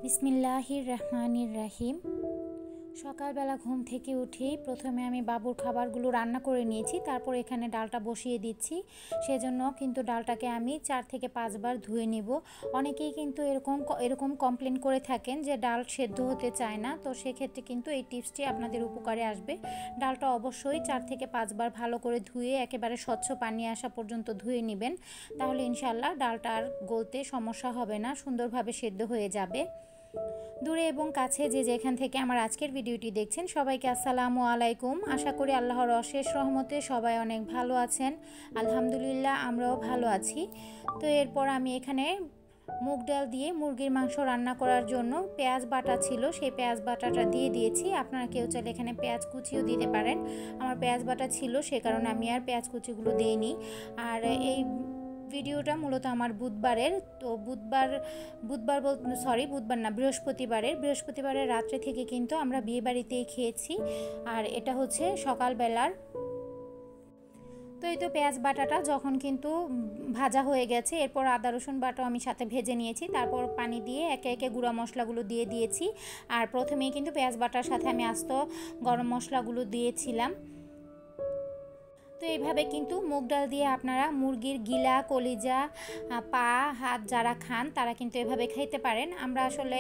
বিসমিল্লাহির রহমানির রহিম। সকালবেলা ঘুম থেকে উঠেই প্রথমে আমি বাবুর খাবারগুলো রান্না করে নিয়েছি, তারপর এখানে ডালটা বসিয়ে দিচ্ছি। সেজন্য কিন্তু ডালটাকে আমি 4 থেকে 5 বার ধুয়ে নিব। অনেকেই কিন্তু এরকম কমপ্লেন করে থাকেন যে ডাল সেদ্ধ হতে চায় না, তো সেক্ষেত্রে কিন্তু এই টিপসটি আপনাদের উপকারে আসবে। ডালটা অবশ্যই 4 থেকে 5 বার ভালো করে ধুয়ে একেবারে স্বচ্ছ পানি আসা পর্যন্ত ধুয়ে নেবেন, তাহলে ইনশাল্লাহ ডালটা আর গলতে সমস্যা হবে না, সুন্দরভাবে সেদ্ধ হয়ে যাবে। দূরে এবং কাছে যে যেখান থেকে আমার আজকের ভিডিওটি দেখছেন সবাইকে আসসালামু আলাইকুম। আশা করি আল্লাহর অশেষ রহমতে সবাই অনেক ভালো আছেন। আলহামদুলিল্লাহ আমরাও ভালো আছি। তো এরপর আমি এখানে মুগ ডাল দিয়ে মুরগির মাংস রান্না করার জন্য পেঁয়াজ বাটা ছিল, সেই পেঁয়াজ বাটাটা দিয়ে দিয়েছি। আপনারা কেউ চাইলে এখানে পেঁয়াজ কুচিও দিতে পারেন। আমার পেঁয়াজ বাটা ছিল, সে কারণে আমি আর পেঁয়াজ কুচিগুলো দিইনি। আর এই ভিডিওটা মূলত আমার বুধবারের, তো বৃহস্পতিবারের রাত্রে থেকে কিন্তু আমরা বিয়ে বাড়িতেই খেয়েছি, আর এটা হচ্ছে সকালবেলার। তো এই তো পেঁয়াজ বাটাটা যখন কিন্তু ভাজা হয়ে গেছে, এরপর আদা রসুন বাটাও আমি সাথে ভেজে নিয়েছি, তারপর পানি দিয়ে একে একে গুঁড়া মশলাগুলো দিয়ে দিয়েছি। আর প্রথমেই কিন্তু পেঁয়াজ বাটার সাথে আমি আস্ত গরম মশলাগুলো দিয়েছিলাম। তো এইভাবে কিন্তু মুগ ডাল দিয়ে আপনারা মুরগির গিলা, কলিজা, পা, হাত যারা খান তারা কিন্তু এভাবে খেতে পারেন। আমরা আসলে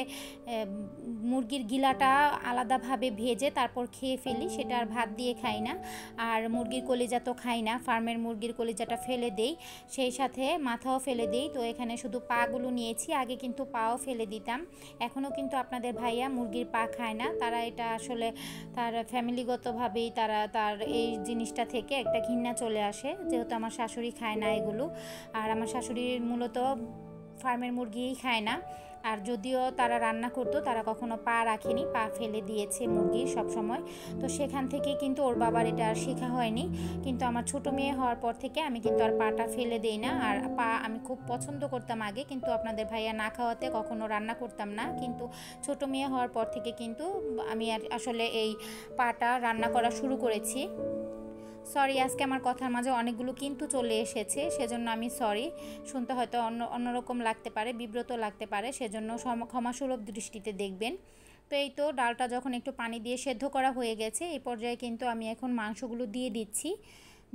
মুরগির গিলাটা আলাদাভাবে ভেজে তারপর খেয়ে ফেলি, সেটা আর ভাত দিয়ে খাই না। আর মুরগির কলিজা তো খাই না, ফার্মের মুরগির কলিজাটা ফেলে দেই, সেই সাথে মাথাও ফেলে দেই। তো এখানে শুধু পাগুলো নিয়েছি, আগে কিন্তু পাও ফেলে দিতাম। এখনও কিন্তু আপনাদের ভাইয়া মুরগির পা খায় না, তারা এটা আসলে তার ফ্যামিলিগতভাবেই তার এই জিনিসটা থেকে একটা ঘৃণা চলে আসে, যেহেতু আমার শাশুড়ি খায় না এগুলো। আর আমার শাশুড়ির মূলত ফার্মের মুরগিই খায় না। আর যদিও তারা রান্না করতো, তারা কখনো পা রাখেনি, পা ফেলে দিয়েছে মুরগির সব সময়। তো সেখান থেকে কিন্তু ওর বাবার এটা আর শেখা হয়নি। কিন্তু আমার ছোট মেয়ে হওয়ার পর থেকে আমি কিন্তু আর পাটা ফেলে দেই না। আর পা আমি খুব পছন্দ করতাম আগে, কিন্তু আপনাদের ভাইয়া না খাওয়াতে কখনো রান্না করতাম না। কিন্তু ছোট মেয়ে হওয়ার পর থেকে কিন্তু আমি আসলে এই পাটা রান্না করা শুরু করেছি। সরি, আজকে আমার কথার মাঝে অনেকগুলো কিন্তু চলে এসেছে, সেজন্য আমি সরি। শুনতে হয়তো অন্যরকম লাগতে পারে, বিব্রত লাগতে পারে, সেজন্য ক্ষমাসুলভ দৃষ্টিতে দেখবেন। তো এই তো ডালটা যখন একটু পানি দিয়ে সেদ্ধ করা হয়ে গেছে, এই পর্যায়ে কিন্তু আমি এখন মাংসগুলো দিয়ে দিচ্ছি।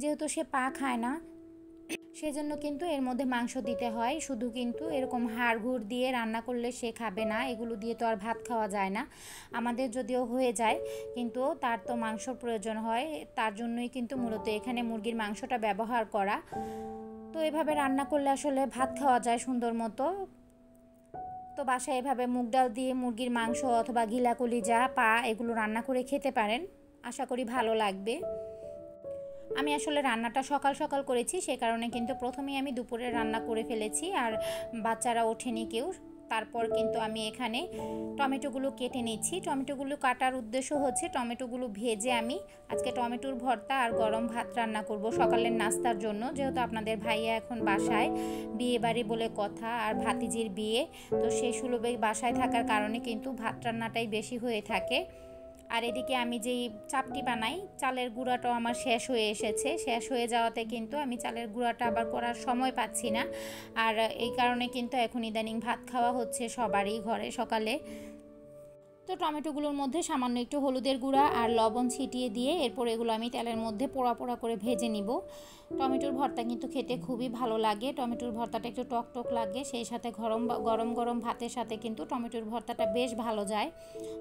যেহেতু সে পা খায় না, সেজন্য কিন্তু এর মধ্যে মাংস দিতে হয়। শুধু কিন্তু এরকম হাড় ঘুড় দিয়ে রান্না করলে সে খাবে না, এগুলো দিয়ে তো আর ভাত খাওয়া যায় না। আমাদের যদিও হয়ে যায়, কিন্তু তার তো মাংসর প্রয়োজন হয়, তার জন্যই কিন্তু মূলত এখানে মুরগির মাংসটা ব্যবহার করা। তো এভাবে রান্না করলে আসলে ভাত খাওয়া যায় সুন্দর মতো। তো বাসায় এভাবে মুগ ডাল দিয়ে মুরগির মাংস অথবা গিলা, কলিজা, পা এগুলো রান্না করে খেতে পারেন, আশা করি ভালো লাগবে। আমি আসলে রান্নাটা সকাল সকাল করেছি, সে কারণে কিন্তু প্রথমেই আমি দুপুরে রান্না করে ফেলেছি, আর বাচ্চারা ওঠেনি কেউ। তারপর কিন্তু আমি এখানে টমেটোগুলো কেটে নিচ্ছি। টমেটোগুলো কাটার উদ্দেশ্য হচ্ছে টমেটোগুলো ভেজে আমি আজকে টমেটোর ভর্তা আর গরম ভাত রান্না করব সকালের নাস্তার জন্য। যেহেতু আপনাদের ভাইয়া এখন বাসায়, বিয়ে বাড়ি বলে কথা, আর ভাতিজির বিয়ে, তো সেই সুলভে বাসায় থাকার কারণে কিন্তু ভাত রান্নাটাই বেশি হয়ে থাকে। আর এদিকে আমি যেই চাপটি বানাই, চালের গুঁড়াটাও আমার শেষ হয়ে এসেছে। শেষ হয়ে যাওয়াতে কিন্তু আমি চালের গুঁড়াটা আবার করার সময় পাচ্ছি না। আর এই কারণে কিন্তু এখন ইদানিং ভাত খাওয়া হচ্ছে সবারই ঘরে সকালে। তো টমেটোগুলোর মধ্যে সামান্য একটু হলুদের গুঁড়া আর লবণ ছিটিয়ে দিয়ে এরপর এগুলো আমি তেলের মধ্যে পোড়া পোড়া করে ভেজে নিব। টমেটোর ভর্তা কিন্তু খেতে খুবই ভালো লাগে, টমেটোর ভর্তাটা একটু টক টক লাগে, সেই সাথে গরম গরম ভাতের সাথে কিন্তু টমেটোর ভর্তাটা বেশ ভালো যায়।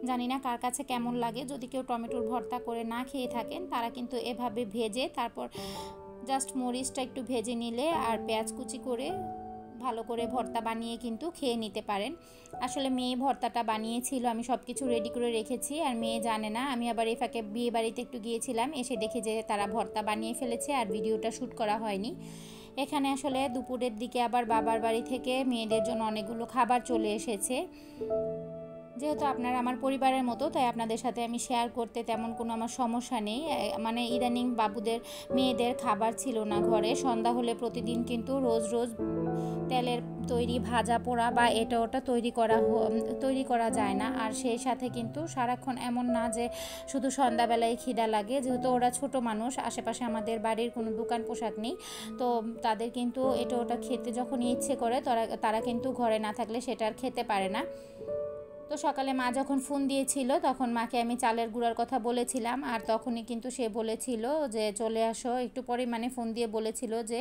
জানি না কার কাছে কেমন লাগে, যদি কেউ টমেটোর ভর্তা করে না খেয়ে থাকেন তারা কিন্তু এভাবে ভেজে তারপর জাস্ট মরিচটা একটু ভেজে নিলে আর পেঁয়াজ কুচি করে ভালো করে ভর্তা বানিয়ে কিন্তু খেয়ে নিতে পারেন। আসলে মেয়ে ভর্তাটা বানিয়েছিল, আমি সব কিছু রেডি করে রেখেছি, আর মেয়ে জানে না। আমি আবার এই ফাঁকে বিয়ে বাড়িতে একটু গিয়েছিলাম, এসে দেখি যে তারা ভর্তা বানিয়ে ফেলেছে, আর ভিডিওটা শ্যুট করা হয়নি। এখানে আসলে দুপুরের দিকে আবার বাবার বাড়ি থেকে মেয়েদের জন্য অনেকগুলো খাবার চলে এসেছে। যেহেতু আপনারা আমার পরিবারের মতো, তাই আপনাদের সাথে আমি শেয়ার করতে তেমন কোনো আমার সমস্যা নেই। মানে ইদানিং বাবুদের মেয়েদের খাবার ছিল না ঘরে, সন্ধ্যা হলে প্রতিদিন কিন্তু রোজ রোজ তেলের তৈরি ভাজা পোড়া বা এটা ওটা তৈরি করা যায় না। আর সেই সাথে কিন্তু সারাক্ষণ এমন না যে শুধু সন্ধ্যাবেলায় খিদা লাগে, যেহেতু ওরা ছোট মানুষ, আশেপাশে আমাদের বাড়ির কোনো দোকান পোশাক নেই, তো তাদের কিন্তু এটা ওটা খেতে যখন ইচ্ছে করে তারা কিন্তু ঘরে না থাকলে সেটা আর খেতে পারে না। তো সকালে মা যখন ফোন দিয়েছিল তখন মাকে আমি চালের গুঁড়ার কথা বলেছিলাম, আর তখনই কিন্তু সে বলেছিল যে চলে আসো, একটু পরে মানে ফোন দিয়ে বলেছিল যে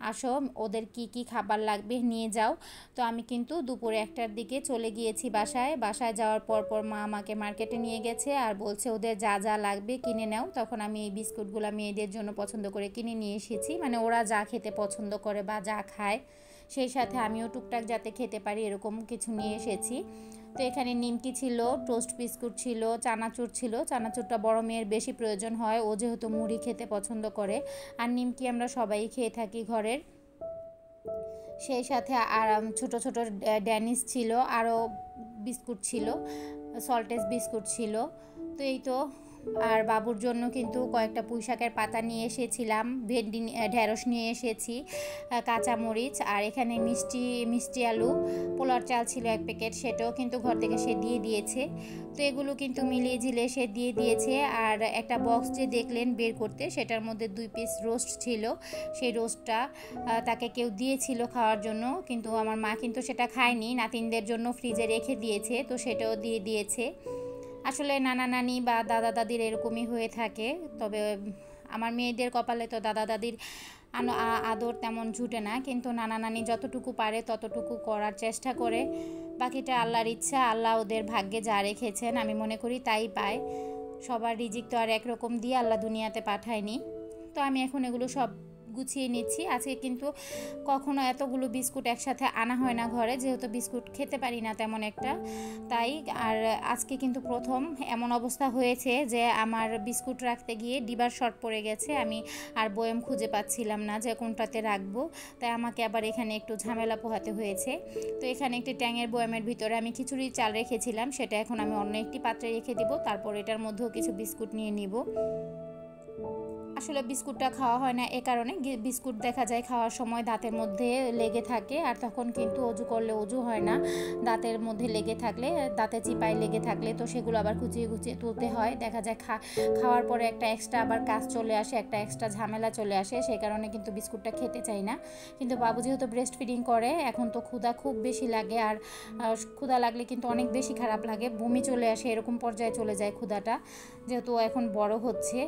আসো, ওদের কি কি খাবার লাগবে নিয়ে যাও। তো আমি কিন্তু দুপুরে 1টার দিকে চলে গিয়েছি বাসায় যাওয়ার পর মা আমাকে মার্কেটে নিয়ে গেছে আর বলছে ওদের যা যা লাগবে কিনে নাও। তখন আমি এই বিস্কুটগুলো মেয়েদের জন্য পছন্দ করে কিনে নিয়ে এসেছি, মানে ওরা যা খেতে পছন্দ করে বা যা খায় সেই সাথে আমিও টুকটাক যাতে খেতে পারি এরকম কিছু নিয়ে এসেছি। তো এখানে নিমকি ছিল, টোস্ট বিস্কুট ছিল, চানাচুর ছিল। চানাচুরটা বড় মেয়ের বেশি প্রয়োজন হয়, ও যেহেতু মুড়ি খেতে পছন্দ করে, আর নিমকি আমরা সবাই খেয়ে থাকি ঘরের। সেই সাথে আর ছোট ছোট ড্যানিশ ছিল, আরও বিস্কুট ছিল, সল্টেজ বিস্কুট ছিল। তো এই তো, আর বাবুর জন্য কিন্তু কয়েকটা পুঁইশাকের পাতা নিয়ে এসেছিলাম, ভেন্ডি ঢেঁড়স নিয়ে এসেছি, কাঁচামরিচ, আর এখানে মিষ্টি আলু, পোলার চাল ছিল 1 প্যাকেট, সেটাও কিন্তু ঘর থেকে সে দিয়ে দিয়েছে। তো এগুলো কিন্তু মিলিয়ে ঝিলিয়ে সে দিয়ে দিয়েছে। আর একটা বক্স যে দেখলেন বের করতে, সেটার মধ্যে 2 পিস রোস্ট ছিল, সেই রোস্টটা তাকে কেউ দিয়েছিল খাওয়ার জন্য, কিন্তু আমার মা কিন্তু সেটা খায়নি, নাতিনদের জন্য ফ্রিজে রেখে দিয়েছে, তো সেটাও দিয়ে দিয়েছে। আসলে নানা নানি বা দাদা দাদির এরকমই হয়ে থাকে, তবে আমার মেয়েদের কপালে তো দাদা দাদির আদর তেমন জুটে না, কিন্তু নানা নানি যতটুকু পারে ততটুকু করার চেষ্টা করে। বাকিটা আল্লাহর ইচ্ছা, আল্লাহ ওদের ভাগ্যে যা রেখেছেন আমি মনে করি তাই পায়। সবার রিজিক তো আর একরকম দিয়ে আল্লাহ দুনিয়াতে পাঠায়নি। তো আমি এখন এগুলো সব গুছিয়ে নিচ্ছি। আজকে কিন্তু কখনো এতগুলো বিস্কুট একসাথে আনা হয় না ঘরে, যেহেতু বিস্কুট খেতে পারি না তেমন একটা, তাই। আর আজকে কিন্তু প্রথম এমন অবস্থা হয়েছে যে আমার বিস্কুট রাখতে গিয়ে ডিবার শর্ট পড়ে গেছে, আমি আর বয়াম খুঁজে পাচ্ছিলাম না যে কোনটাতে রাখবো, তাই আমাকে আবার এখানে একটু ঝামেলা পোহাতে হয়েছে। তো এখানে একটি ট্যাঙের বয়ামের ভিতরে আমি খিচুড়ির চাল রেখেছিলাম, সেটা এখন আমি অন্য একটি পাত্রে রেখে দিব, তারপর এটার মধ্যেও কিছু বিস্কুট নিয়ে নিব। আসলে বিস্কুটটা খাওয়া হয় না এ কারণে, বিস্কুট দেখা যায় খাওয়ার সময় দাঁতের মধ্যে লেগে থাকে, আর তখন কিন্তু অজু করলে অজু হয় না, দাঁতের মধ্যে লেগে থাকলে, দাঁতে চিপায় লেগে থাকলে, তো সেগুলো আবার কুচিয়ে কুচিয়ে তুলতে হয়। দেখা যায় খাওয়ার পরে একটা এক্সট্রা আবার কাজ চলে আসে, একটা এক্সট্রা ঝামেলা চলে আসে, সেই কারণে কিন্তু বিস্কুটটা খেতে চাই না। কিন্তু বাবু যেহেতু ব্রেস্ট ফিডিং করে, এখন তো ক্ষুধা খুব বেশি লাগে, আর ক্ষুধা লাগলে কিন্তু অনেক বেশি খারাপ লাগে, বমি চলে আসে, এরকম পর্যায়ে চলে যায় ক্ষুধাটা, যেহেতু এখন বড় হচ্ছে।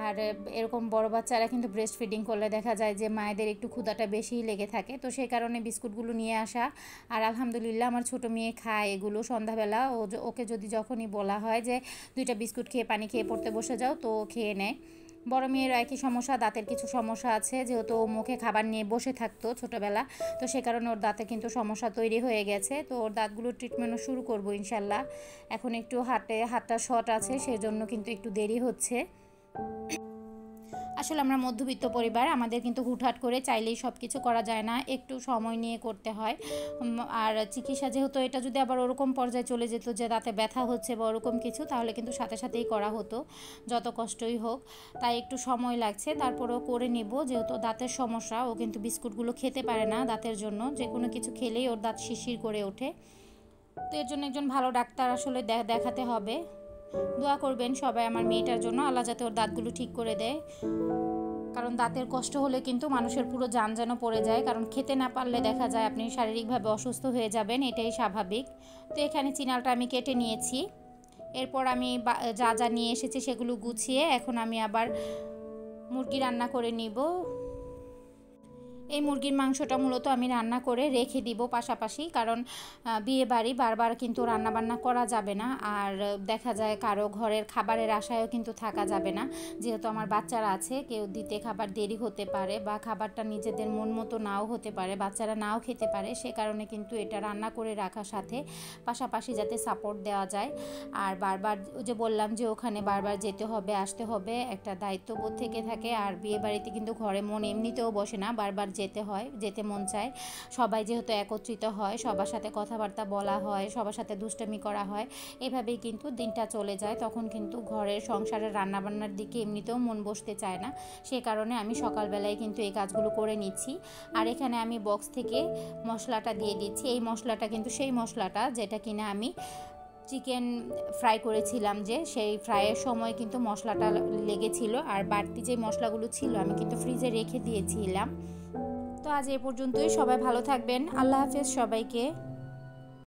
আর এরকম বড় বাচ্চারা কিন্তু ব্রেস্ট ফিডিং করলে দেখা যায় যে মায়েদের একটু ক্ষুধাটা বেশিই লেগে থাকে, তো সেই কারণে বিস্কুটগুলো নিয়ে আসা। আর আলহামদুলিল্লাহ আমার ছোটো মেয়ে খায় এগুলো, সন্ধ্যাবেলা ওকে যদি যখনই বলা হয় যে 2টা বিস্কুট খেয়ে পানি খেয়ে পড়তে বসে যাও, তো খেয়ে নেয়। বড় মেয়ের একই সমস্যা, দাঁতের কিছু সমস্যা আছে, যেহেতু মুখে খাবার নিয়ে বসে থাকতো ছোটোবেলা, তো সে কারণে ওর দাঁতে কিন্তু সমস্যা তৈরি হয়ে গেছে। তো ওর দাঁতগুলোর ট্রিটমেন্টও শুরু করবো ইনশাল্লাহ। এখন একটু হাতটা শর্ট আছে, সেজন্য কিন্তু একটু দেরি হচ্ছে। আসলে আমরা মধ্যবিত্ত পরিবার, আমাদের কিন্তু হুটহাট করে চাইলেই সব কিছু করা যায় না, একটু সময় নিয়ে করতে হয়। আর চিকিৎসা যেহেতু, এটা যদি আবার ওরকম পর্যায়ে চলে যেত যে দাঁতে ব্যথা হচ্ছে বা ওরকম কিছু, তাহলে কিন্তু সাথে সাথেই করা হতো, যত কষ্টই হোক। তাই একটু সময় লাগছে, তারপরেও করে নেব, যেহেতু দাঁতের সমস্যা, ও কিন্তু বিস্কুটগুলো খেতে পারে না দাঁতের জন্য, যে কোনো কিছু খেলেই ওর দাঁত শিরশির করে ওঠে। তো এর জন্য একজন ভালো ডাক্তার আসলে দেখাতে হবে। দোয়া করবেন সবাই আমার মেয়েটার জন্য, আল্লাহ যাতে ওর দাঁতগুলো ঠিক করে দেয়, কারণ দাঁতের কষ্ট হলে কিন্তু মানুষের পুরো জান যেন পড়ে যায়, কারণ খেতে না পারলে দেখা যায় আপনি শারীরিকভাবে অসুস্থ হয়ে যাবেন, এটাই স্বাভাবিক। তো এখানে চিনালটা আমি কেটে নিয়েছি, এরপর আমি যা যা নিয়ে এসেছি সেগুলো গুছিয়ে এখন আমি আবার মুরগি রান্না করে নিব। এই মুরগির মাংসটা মূলত আমি রান্না করে রেখে দিব পাশাপাশি, কারণ বিয়ে বাড়ি বারবার কিন্তু রান্নাবান্না করা যাবে না, আর দেখা যায় কারো ঘরের খাবারের আশায়ও কিন্তু থাকা যাবে না, যেহেতু আমার বাচ্চারা আছে, কেউ দিতে খাবার দেরি হতে পারে বা খাবারটা নিজেদের মন মতো নাও হতে পারে, বাচ্চারা নাও খেতে পারে, সে কারণে কিন্তু এটা রান্না করে রাখার সাথে পাশাপাশি যাতে সাপোর্ট দেওয়া যায়। আর বারবার যে বললাম যে ওখানে বারবার যেতে হবে আসতে হবে, একটা দায়িত্ববোধ থেকে থাকে, আর বিয়ে বাড়িতে কিন্তু ঘরে মন এমনিতেও বসে না, বারবার যেতে মন চায়। সবাই যেহেতু একত্রিত হয়, সবার সাথে কথাবার্তা বলা হয়, সবার সাথে দুষ্টামি করা হয়, এভাবেই কিন্তু দিনটা চলে যায়। তখন কিন্তু ঘরের সংসারের রান্নাবান্নার দিকে এমনিতেও মন বসতে চায় না। সে কারণে আমি সকালবেলায় কিন্তু এই কাজগুলো করে নিচ্ছি। আর এখানে আমি বক্স থেকে মশলাটা দিয়ে দিচ্ছি। এই মশলাটা কিন্তু সেই মশলাটা যেটা কিনা আমি চিকেন ফ্রাই করেছিলাম, যে সেই ফ্রাইয়ের সময় কিন্তু মশলাটা লেগেছিল। আর বাড়তি যে মশলাগুলো ছিল আমি কিন্তু ফ্রিজে রেখে দিয়েছিলাম। তো আজ এ পর্যন্তই। সবাই ভালো থাকবেন। আল্লাহ হাফেজ সবাইকে।